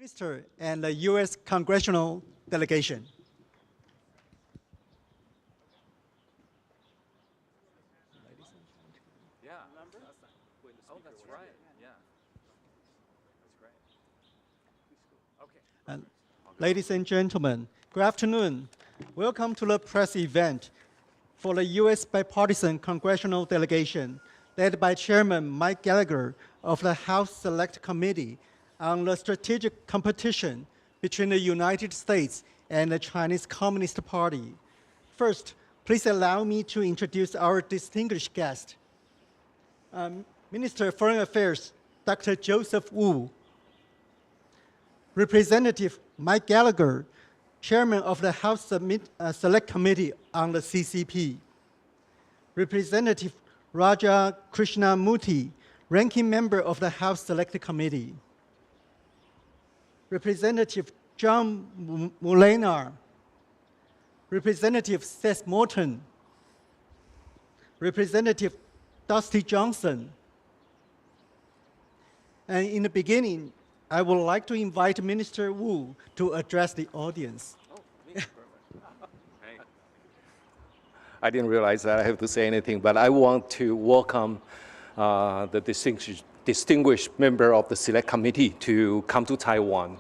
Minister and the U.S. congressional delegation. Yeah. Oh, that's right. Yeah. That's great. Okay. And ladies and gentlemen, good afternoon. Welcome to the press event for the U.S. bipartisan congressional delegation led by Chairman Mike Gallagher of the House Select Committee on the strategic competition between the United States and the Chinese Communist Party. First, please allow me to introduce our distinguished guest, Minister of Foreign Affairs, Dr. Joseph Wu, Representative Mike Gallagher, Chairman of the House Select Committee on the CCP, Representative Raja Krishnamurthy, Ranking Member of the House Select Committee, Representative John Mulenar, Representative Seth Morton, Representative Dusty Johnson. And in the beginning, I would like to invite Minister Wu to address the audience. I didn't realize that I have to say anything, but I want to welcome the distinguished member of the Select Committee to come to Taiwan.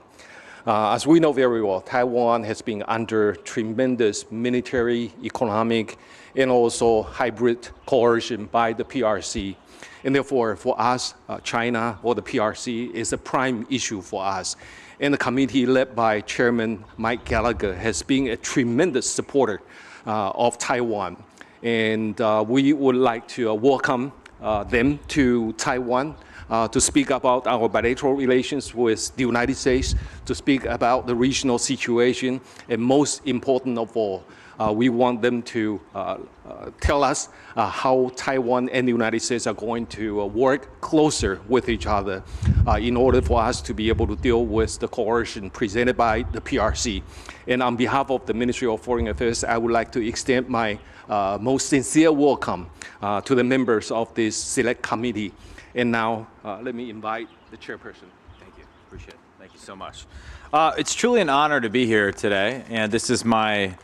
As we know very well, Taiwan has been under tremendous military, economic, and also hybrid coercion by the PRC. And therefore, for us, China or the PRC is a prime issue for us. And the committee led by Chairman Mike Gallagher has been a tremendous supporter of Taiwan. And we would like to welcome them to Taiwan to speak about our bilateral relations with the United States, to speak about the regional situation, and most important of all, we want them to tell us how Taiwan and the United States are going to work closer with each other in order for us to be able to deal with the coercion presented by the PRC. And on behalf of the Ministry of Foreign Affairs, I would like to extend my most sincere welcome to the members of this Select Committee. And now, let me invite the chairperson. Thank you. Appreciate it. Thank you so much. It's truly an honor to be here today, and this is my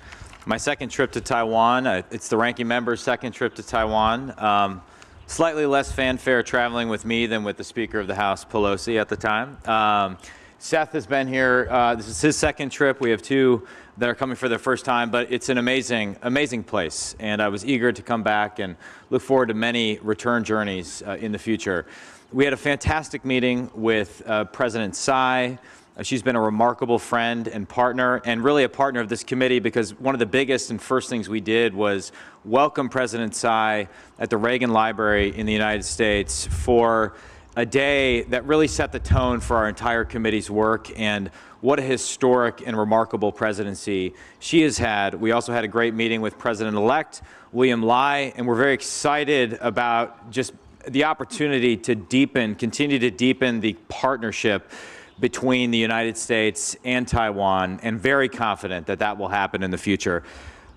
second trip to Taiwan. It's the ranking member's second trip to Taiwan. Slightly less fanfare traveling with me than with the Speaker of the House, Pelosi, at the time. Seth has been here. This is his second trip. We have two that are coming for their first time, but it's an amazing, amazing place. And I was eager to come back and look forward to many return journeys in the future. We had a fantastic meeting with President Tsai. She's been a remarkable friend and partner, and really a partner of this committee, because one of the biggest and first things we did was welcome President Tsai at the Reagan Library in the United States for a day that really set the tone for our entire committee's work, and what a historic and remarkable presidency she has had. We also had a great meeting with President-elect William Lai, and we're very excited about just the opportunity to continue to deepen the partnership between the United States and Taiwan, and very confident that that will happen in the future.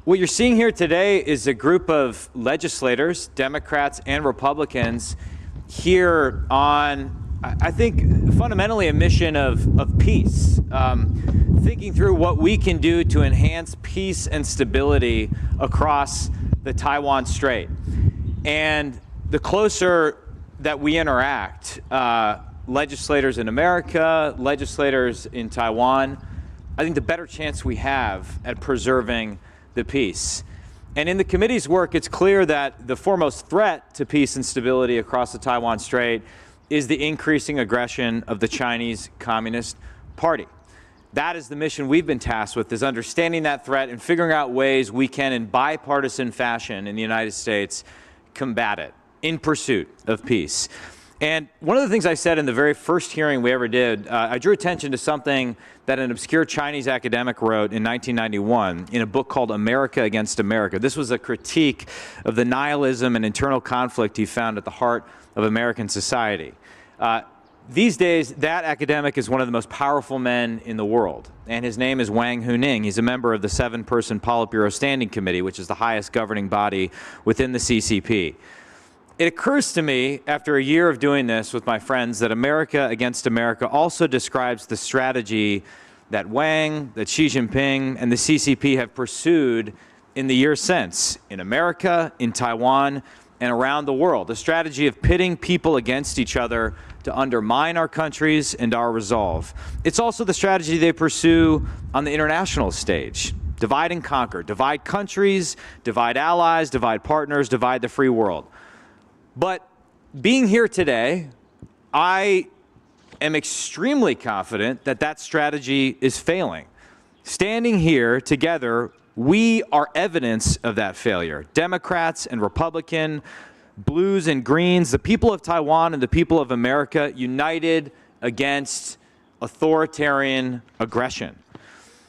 What you're seeing here today is a group of legislators, Democrats and Republicans, here on, I think, fundamentally a mission of peace, thinking through what we can do to enhance peace and stability across the Taiwan Strait. And the closer that we interact, legislators in America, legislators in Taiwan, I think the better chance we have at preserving the peace. And in the committee's work, it's clear that the foremost threat to peace and stability across the Taiwan Strait is the increasing aggression of the Chinese Communist Party. That is the mission we've been tasked with, is understanding that threat and figuring out ways we can, in bipartisan fashion in the United States, combat it in pursuit of peace. And one of the things I said in the very first hearing we ever did, I drew attention to something that an obscure Chinese academic wrote in 1991 in a book called America Against America. This was a critique of the nihilism and internal conflict he found at the heart of American society. These days, that academic is one of the most powerful men in the world, and his name is Wang Huning. He's a member of the 7-person Politburo Standing Committee, which is the highest governing body within the CCP. It occurs to me, after a year of doing this with my friends, that America Against America also describes the strategy that Wang, that Xi Jinping, and the CCP have pursued in the years since, in America, in Taiwan, and around the world. The strategy of pitting people against each other to undermine our countries and our resolve. It's also the strategy they pursue on the international stage. Divide and conquer. Divide countries, divide allies, divide partners, divide the free world. But being here today, I am extremely confident that that strategy is failing. Standing here together, we are evidence of that failure. Democrats and Republican, blues and greens, the people of Taiwan and the people of America united against authoritarian aggression.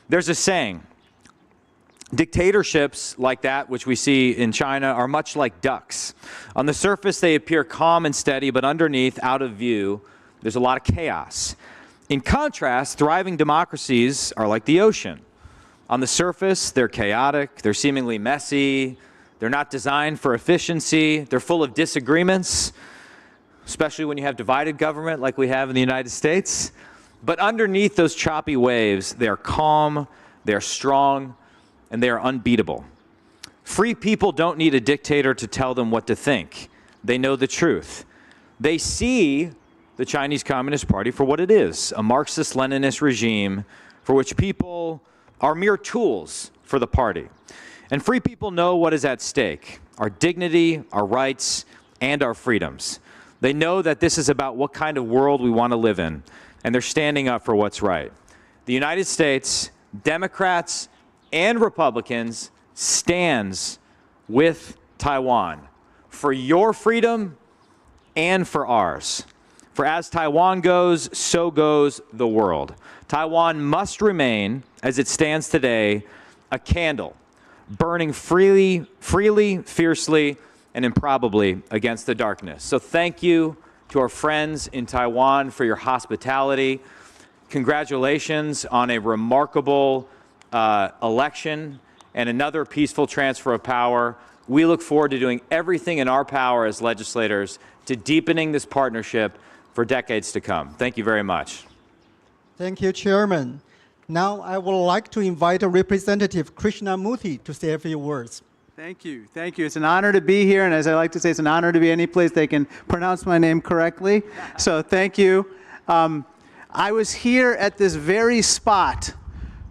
There's a saying, dictatorships like that, which we see in China, are much like ducks. On the surface, they appear calm and steady, but underneath, out of view, there's a lot of chaos. In contrast, thriving democracies are like the ocean. On the surface, they're chaotic, they're seemingly messy, they're not designed for efficiency, they're full of disagreements, especially when you have divided government like we have in the United States. But underneath those choppy waves, they are calm, they are strong, and they are unbeatable. Free people don't need a dictator to tell them what to think. They know the truth. They see the Chinese Communist Party for what it is, a Marxist-Leninist regime for which people are mere tools for the party. And free people know what is at stake, our dignity, our rights, and our freedoms. They know that this is about what kind of world we want to live in, and they're standing up for what's right. The United States, Democrats, and Republicans stands with Taiwan for your freedom and for ours. For as Taiwan goes, so goes the world. Taiwan must remain, as it stands today, a candle, burning freely, fiercely, and improbably against the darkness. So thank you to our friends in Taiwan for your hospitality. Congratulations on a remarkable election and another peaceful transfer of power. We look forward to doing everything in our power as legislators to deepening this partnership for decades to come. Thank you very much. Thank you, Chairman. Now I would like to invite Representative Krishnamurthy to say a few words. Thank you. Thank you. It's an honor to be here, and as I like to say, it's an honor to be any place they can pronounce my name correctly. So thank you. I was here at this very spot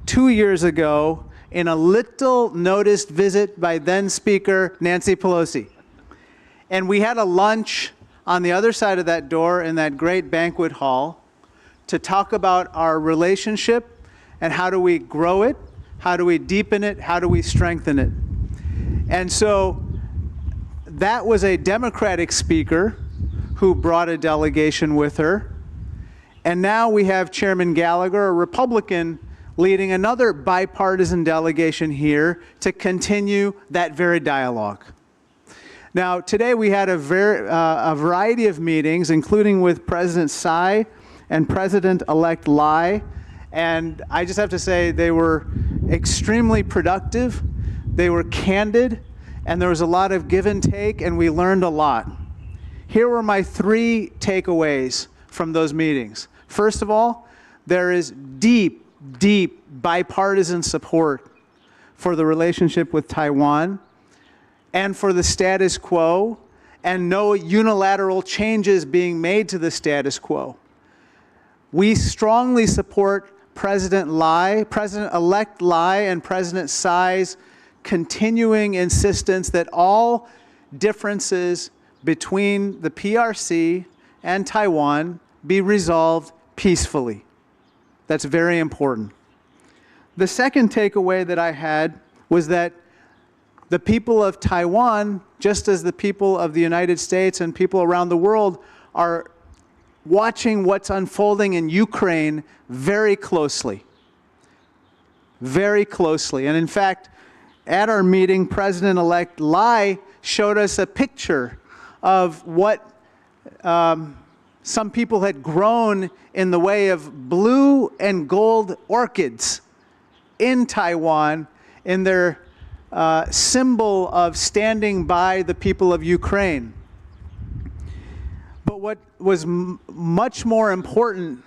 2 years ago in a little noticed visit by then Speaker Nancy Pelosi. And we had a lunch on the other side of that door in that great banquet hall to talk about our relationship and how do we grow it, how do we deepen it, how do we strengthen it. And so that was a Democratic speaker who brought a delegation with her. And now we have Chairman Gallagher, a Republican, leading another bipartisan delegation here to continue that very dialogue. Now, today we had a variety of meetings, including with President Tsai and President-elect Lai, and I just have to say they were extremely productive, they were candid, and there was a lot of give and take, and we learned a lot. Here were my 3 takeaways from those meetings. First of all, there is deep, deep bipartisan support for the relationship with Taiwan and for the status quo, and no unilateral changes being made to the status quo. We strongly support President-elect Lai and President Tsai's continuing insistence that all differences between the PRC and Taiwan be resolved peacefully. That's very important. The second takeaway that I had was that the people of Taiwan, just as the people of the United States and people around the world, are watching what's unfolding in Ukraine very closely. Very closely. And in fact, at our meeting, President-elect Lai showed us a picture of what some people had grown in the way of blue and gold orchids in Taiwan in their symbol of standing by the people of Ukraine. But what was much more important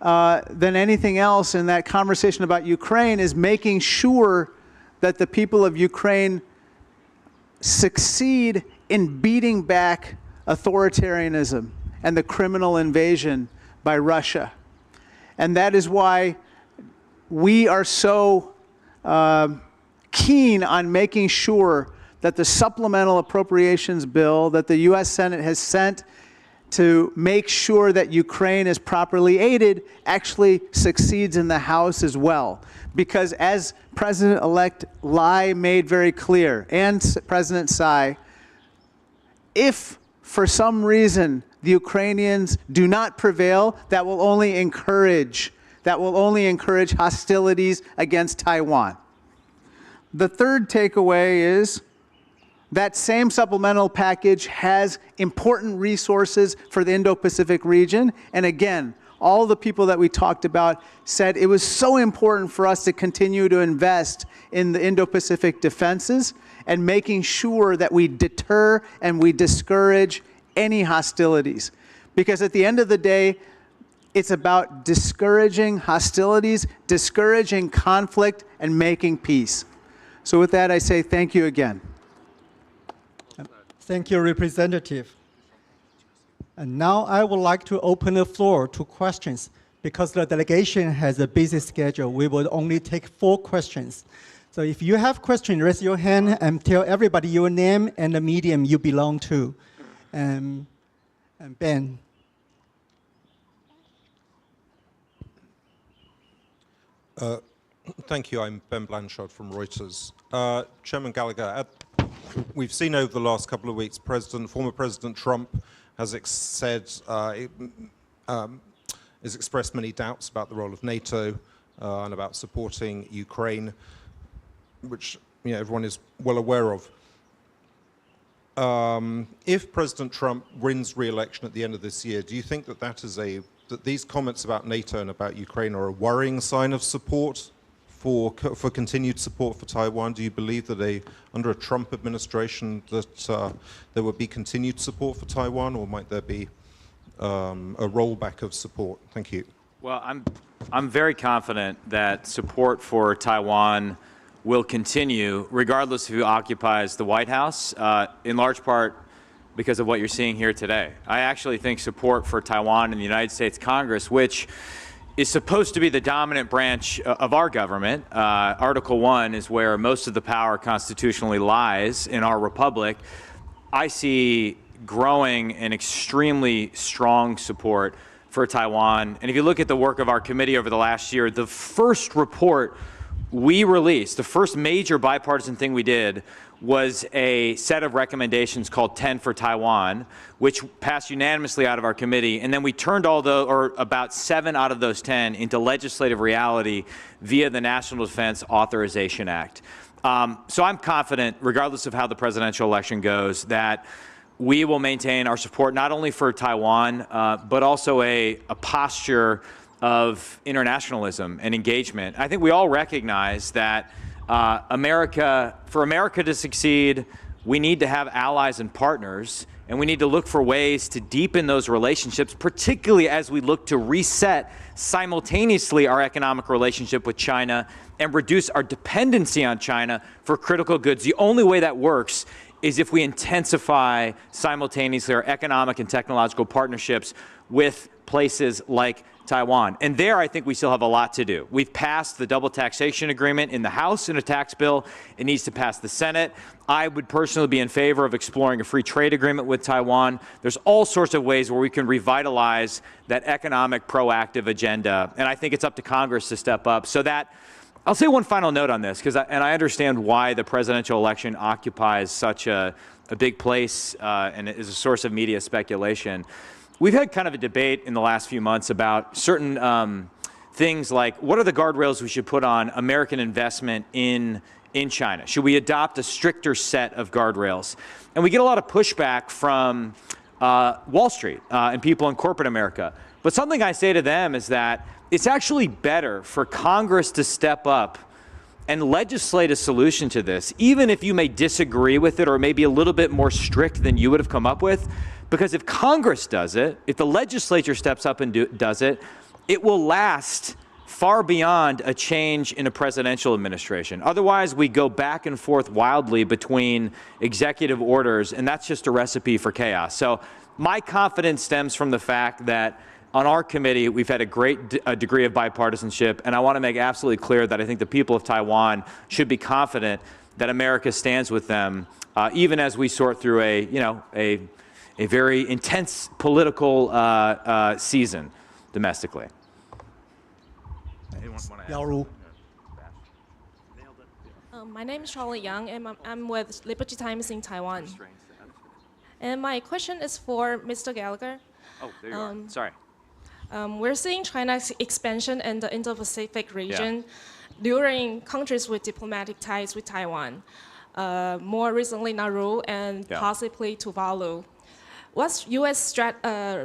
than anything else in that conversation about Ukraine is making sure that the people of Ukraine succeed in beating back authoritarianism and the criminal invasion by Russia. And that is why we are so keen on making sure that the supplemental appropriations bill that the U.S. Senate has sent to make sure that Ukraine is properly aided actually succeeds in the House as well. Because as President-elect Lai made very clear, and President Tsai, if for some reason the Ukrainians do not prevail, that will only encourage hostilities against Taiwan. The third takeaway is that same supplemental package has important resources for the Indo-Pacific region. And again, all the people that we talked about said it was so important for us to continue to invest in the Indo-Pacific defenses and making sure that we deter and we discourage any hostilities. Because at the end of the day, it's about discouraging hostilities, discouraging conflict, and making peace. So with that, I say thank you again. Thank you, Representative. And now I would like to open the floor to questions. Because the delegation has a busy schedule, we will only take 4 questions. So if you have questions, raise your hand and tell everybody your name and the medium you belong to. And Ben. Thank you. I'm Ben Blanchard from Reuters. Chairman Gallagher, we've seen over the last couple of weeks, former President Trump has expressed many doubts about the role of NATO and about supporting Ukraine, which everyone is well aware of. If President Trump wins re-election at the end of this year, do you think that these comments about NATO and about Ukraine are a worrying sign of support for continued support for Taiwan? Do you believe that under a Trump administration that there would be continued support for Taiwan, or might there be a rollback of support? Thank you. Well, I'm very confident that support for Taiwan will continue regardless of who occupies the White House, in large part because of what you're seeing here today. I actually think support for Taiwan in the United States Congress, which is supposed to be the dominant branch of our government. Article 1 is where most of the power constitutionally lies in our republic. I see growing and extremely strong support for Taiwan. And if you look at the work of our committee over the last year, the first report we released, the first major bipartisan thing we did, was a set of recommendations called 10 for Taiwan, which passed unanimously out of our committee. And then we turned about 7 out of those 10 into legislative reality via the National Defense Authorization Act. So I'm confident, regardless of how the presidential election goes, that we will maintain our support not only for Taiwan, but also a posture of internationalism and engagement. I think we all recognize that for America to succeed, we need to have allies and partners, and we need to look for ways to deepen those relationships, particularly as we look to reset simultaneously our economic relationship with China and reduce our dependency on China for critical goods. The only way that works is if we intensify simultaneously our economic and technological partnerships with places like Taiwan. And there, I think we still have a lot to do. We've passed the double taxation agreement in the House in a tax bill. It needs to pass the Senate. I would personally be in favor of exploring a free trade agreement with Taiwan. There's all sorts of ways where we can revitalize that economic proactive agenda. And I think it's up to Congress to step up. So that, I'll say one final note on this, and I understand why the presidential election occupies such a big place and is a source of media speculation. We've had kind of a debate in the last few months about certain things like, what are the guardrails we should put on American investment in China? Should we adopt a stricter set of guardrails? And we get a lot of pushback from Wall Street and people in corporate America. But something I say to them is that it's actually better for Congress to step up and legislate a solution to this, even if you may disagree with it or maybe a little bit more strict than you would have come up with, Because if Congress does it, if the legislature steps up and does it, it will last far beyond a change in a presidential administration. Otherwise, we go back and forth wildly between executive orders, and that's just a recipe for chaos. So my confidence stems from the fact that on our committee, we've had a great degree of bipartisanship, and I want to make absolutely clear that I think the people of Taiwan should be confident that America stands with them, even as we sort through a very intense political season domestically. My name is Charlotte Young, and I'm with Liberty Times in Taiwan. And my question is for Mr. Gallagher. Oh, there you are. Sorry. We're seeing China's expansion in the Indo-Pacific region during countries with diplomatic ties with Taiwan. More recently, Nauru and possibly Tuvalu. What's U.S.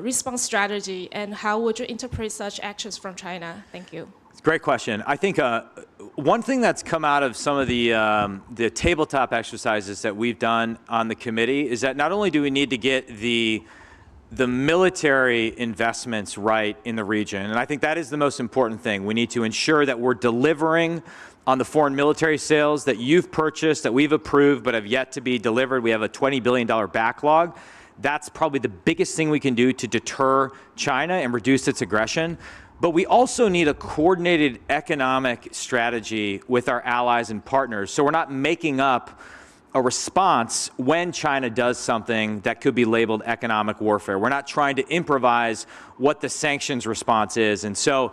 response strategy, and how would you interpret such actions from China? Thank you. Great question. I think one thing that's come out of some of the tabletop exercises that we've done on the committee is that not only do we need to get the military investments right in the region, and I think that is the most important thing. We need to ensure that we're delivering on the foreign military sales that you've purchased, that we've approved, but have yet to be delivered. We have a $20 billion backlog. That's probably the biggest thing we can do to deter China and reduce its aggression. But we also need a coordinated economic strategy with our allies and partners, so we're not making up a response when China does something that could be labeled economic warfare. We're not trying to improvise what the sanctions response is. And so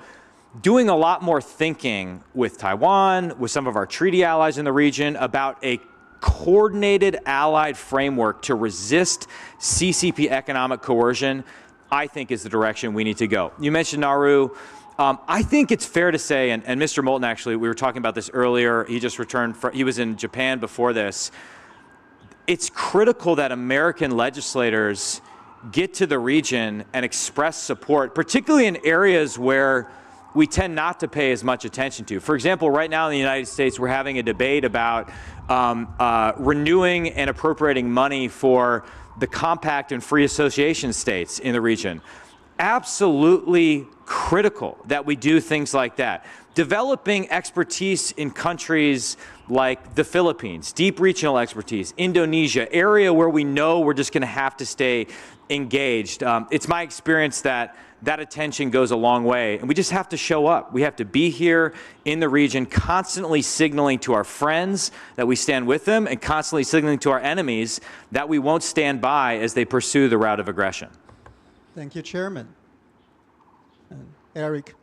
doing a lot more thinking with Taiwan, with some of our treaty allies in the region about a coordinated allied framework to resist CCP economic coercion, I think is the direction we need to go. You mentioned Nauru. I think it's fair to say, and Mr. Moulton actually, we were talking about this earlier, he just returned, he was in Japan before this. It's critical that American legislators get to the region and express support, particularly in areas where we tend not to pay as much attention to. For example, right now in the United States, we're having a debate about renewing and appropriating money for the compact and free association states in the region. Absolutely critical that we do things like that. Developing expertise in countries like the Philippines, deep regional expertise, Indonesia, area where we know we're just going to have to stay engaged. It's my experience that that attention goes a long way, and we just have to show up. We have to be here in the region, constantly signaling to our friends that we stand with them, and constantly signaling to our enemies that we won't stand by as they pursue the route of aggression. Thank you, Chairman. Eric.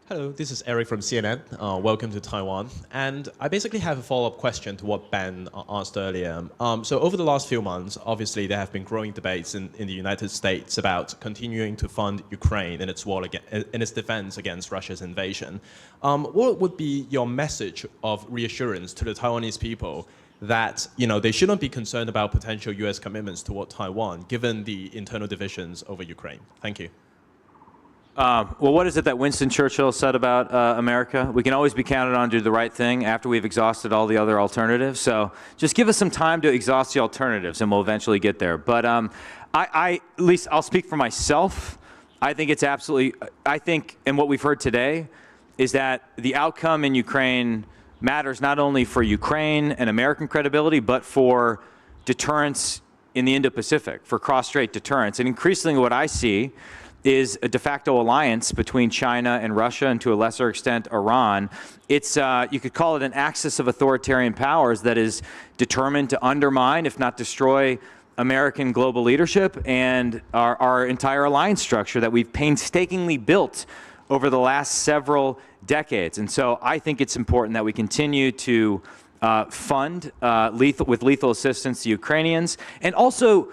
Hello, this is Eric from CNN. Welcome to Taiwan. And I basically have a follow-up question to what Ben asked earlier. So over the last few months, obviously there have been growing debates in the United States about continuing to fund Ukraine in its war in its defense against Russia's invasion. What would be your message of reassurance to the Taiwanese people that they shouldn't be concerned about potential U.S. commitments toward Taiwan, given the internal divisions over Ukraine? Thank you. Well, what is it that Winston Churchill said about America? We can always be counted on to do the right thing after we've exhausted all the other alternatives. So just give us some time to exhaust the alternatives, and we'll eventually get there. But at least I'll speak for myself. I think it's absolutely, and what we've heard today is that the outcome in Ukraine matters not only for Ukraine and American credibility, but for deterrence in the Indo-Pacific, for cross-strait deterrence. And increasingly what I see is a de facto alliance between China and Russia, and to a lesser extent Iran. It's, you could call it an axis of authoritarian powers that is determined to undermine, if not destroy, American global leadership and our entire alliance structure that we've painstakingly built over the last several decades. And so I think it's important that we continue to fund with lethal assistance to Ukrainians, and also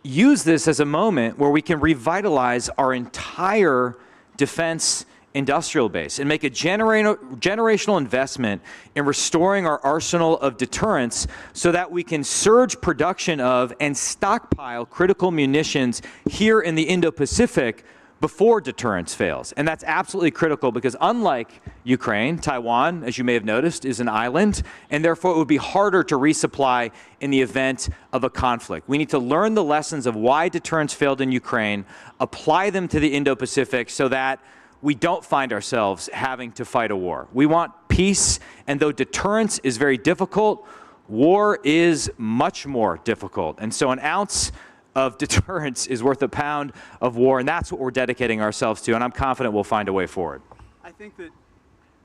use this as a moment where we can revitalize our entire defense industrial base and make a generational investment in restoring our arsenal of deterrence so that we can surge production of and stockpile critical munitions here in the Indo-Pacific before deterrence fails. And that's absolutely critical because unlike Ukraine, Taiwan, as you may have noticed, is an island, and therefore it would be harder to resupply in the event of a conflict. We need to learn the lessons of why deterrence failed in Ukraine, apply them to the Indo-Pacific so that we don't find ourselves having to fight a war. We want peace, and though deterrence is very difficult, war is much more difficult. And so an ounce of deterrence is worth a pound of war, and that's what we're dedicating ourselves to, and I'm confident we'll find a way forward. I think that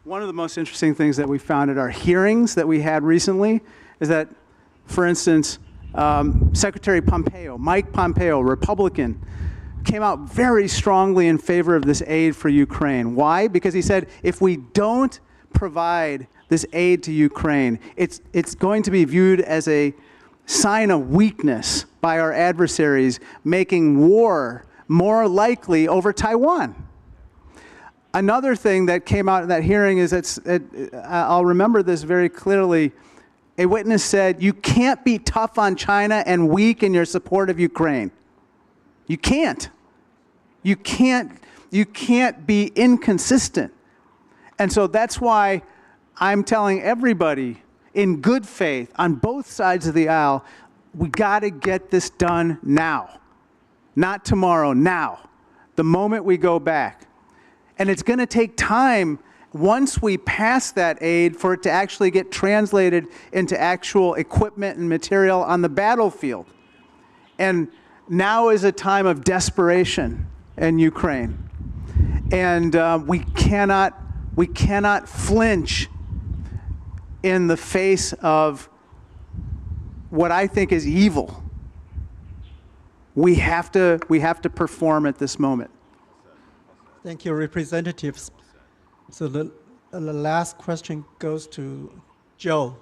one of the most interesting things that we found at our hearings that we had recently is that, for instance, Secretary Pompeo, Mike Pompeo, Republican, came out very strongly in favor of this aid for Ukraine. Why? Because he said, if we don't provide this aid to Ukraine, it's going to be viewed as a sign of weakness by our adversaries, making war more likely over Taiwan. Another thing that came out in that hearing is I'll remember this very clearly. A witness said, you can't be tough on China and weak in your support of Ukraine. You can't. You can't be inconsistent. And so that's why I'm telling everybody in good faith on both sides of the aisle, we got to get this done now. Not tomorrow, now. The moment we go back. And it's going to take time once we pass that aid for it to actually get translated into actual equipment and material on the battlefield. And now is a time of desperation in Ukraine. And we cannot flinch in the face of what I think is evil. We have to perform at this moment. Thank you, representatives. So the last question goes to Joe.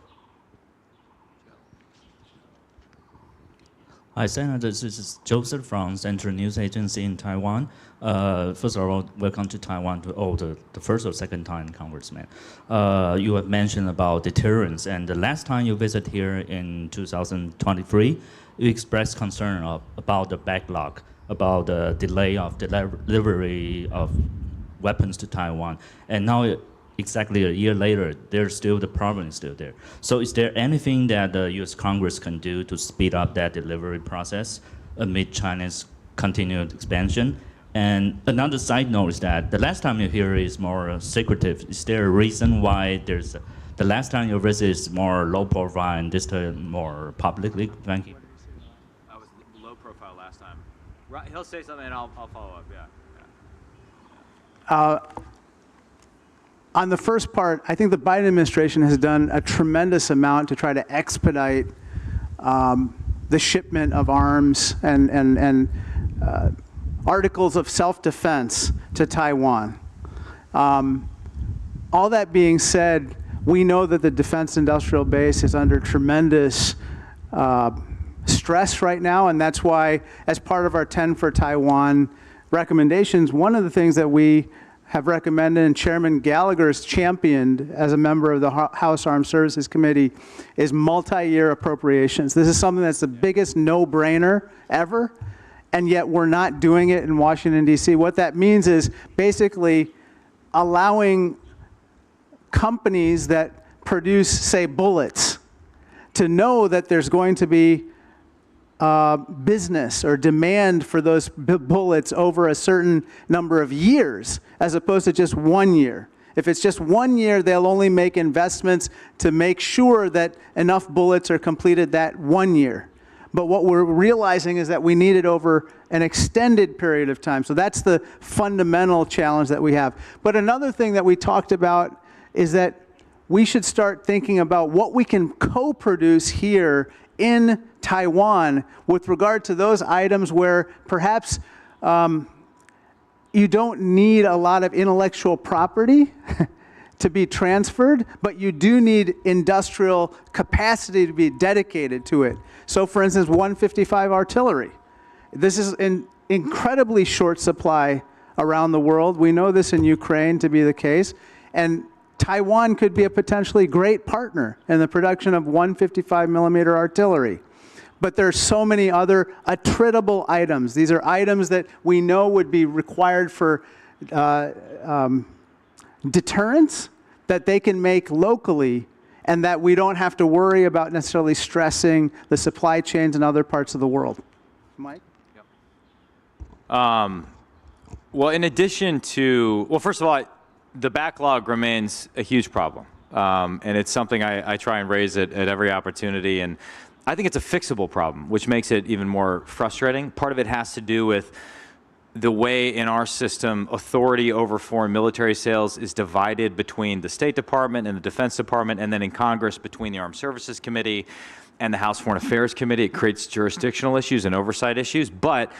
Hi, Senator. This is Joseph from Central News Agency in Taiwan. First of all, welcome to Taiwan to all the first or second time Congressman. You have mentioned about deterrence, and the last time you visited here in 2023, you expressed concern about the backlog, about the delay of delivery of weapons to Taiwan. And now, exactly a year later, the problem is still there. So is there anything that the U.S. Congress can do to speed up that delivery process amid China's continued expansion? And another side note is that the last time you hear is more secretive. Is there a reason why the last time you visit is more low profile and this time more publicly? Thank you. I was low profile last time. He'll say something and I'll follow up, yeah. On the first part, I think the Biden administration has done a tremendous amount to try to expedite the shipment of arms and articles of self-defense to Taiwan. All that being said, we know that the defense industrial base is under tremendous stress right now, and that's why, as part of our 10 for Taiwan recommendations, one of the things that we have recommended and Chairman Gallagher has championed as a member of the House Armed Services Committee is multi-year appropriations. This is something that's the biggest no-brainer ever, and yet we're not doing it in Washington, D.C. What that means is basically allowing companies that produce, say, bullets, to know that there's going to be business or demand for those bullets over a certain number of years, as opposed to just 1 year. If it's just 1 year, they'll only make investments to make sure that enough bullets are completed that 1 year. But what we're realizing is that we need it over an extended period of time. So that's the fundamental challenge that we have. But another thing that we talked about is that we should start thinking about what we can co-produce here in Taiwan with regard to those items where perhaps you don't need a lot of intellectual property to be transferred, but you do need industrial capacity to be dedicated to it. So for instance, 155 artillery. This is in incredibly short supply around the world. We know this in Ukraine to be the case. And Taiwan could be a potentially great partner in the production of 155 millimeter artillery. But there are so many other attritable items. These are items that we know would be required for deterrence that they can make locally, and that we don't have to worry about necessarily stressing the supply chains in other parts of the world. Mike? Well, in addition to, well, first of all, the backlog remains a huge problem. And it's something I try and raise at every opportunity. And I think it's a fixable problem, which makes it even more frustrating. Part of it has to do with the way in our system authority over foreign military sales is divided between the State Department and the Defense Department, and then in Congress between the Armed Services Committee and the House Foreign Affairs Committee. It creates jurisdictional issues and oversight issues. But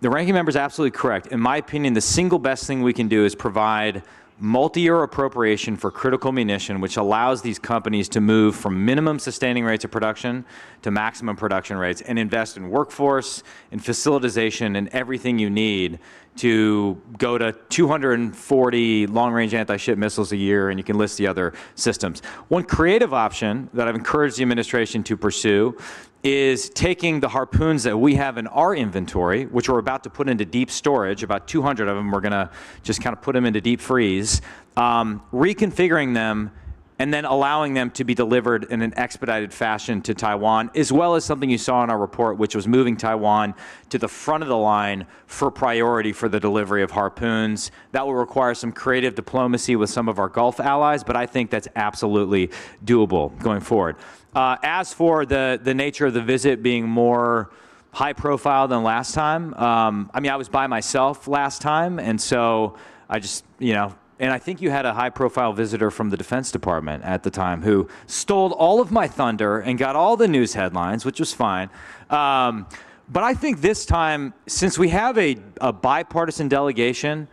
the ranking member is absolutely correct. In my opinion, the single best thing we can do is provide multi-year appropriation for critical munition, which allows these companies to move from minimum sustaining rates of production to maximum production rates and invest in workforce, in facilitization, and everything you need to go to 240 long-range anti-ship missiles a year, and you can list the other systems. One creative option that I've encouraged the administration to pursue is taking the harpoons that we have in our inventory, which we're about to put into deep storage, about 200 of them, we're going to just kind of put them into deep freeze, reconfiguring them, and then allowing them to be delivered in an expedited fashion to Taiwan, as well as something you saw in our report, which was moving Taiwan to the front of the line for priority for the delivery of harpoons. That will require some creative diplomacy with some of our Gulf allies, but I think that's absolutely doable going forward. As for the nature of the visit being more high profile than last time, I mean, I was by myself last time, and so I just, you know, and I think you had a high-profile visitor from the Defense Department at the time who stole all of my thunder and got all the news headlines, which was fine. But I think this time, since we have a bipartisan delegation,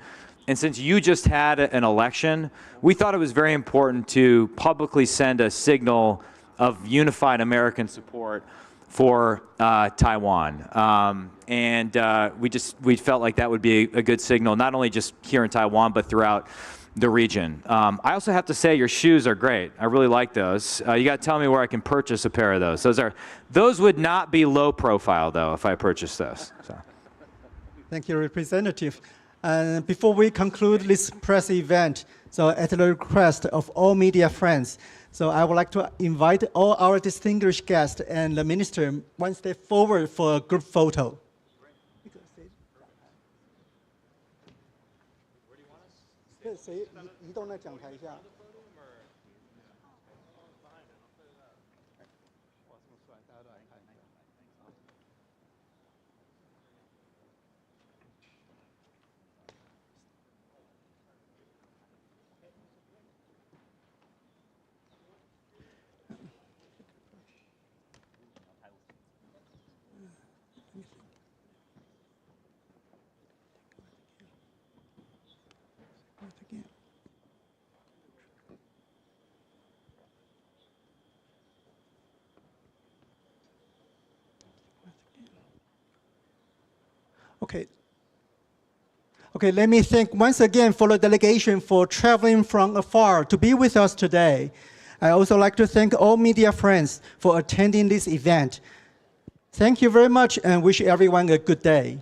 and since you just had an election, we thought it was very important to publicly send a signal of unified American support for Taiwan. We felt like that would be a good signal, not only just here in Taiwan, but throughout the region. I also have to say your shoes are great. I really like those. You got to tell me where I can purchase a pair of those. Those would not be low profile, though, if I purchased those. So. Thank you, Representative. Before we conclude this press event, so at the request of all media friends, so I would like to invite all our distinguished guests and the minister one step forward for a group photo. Okay, let me thank once again for the delegation for traveling from afar to be with us today. I also like to thank all media friends for attending this event. Thank you very much and wish everyone a good day.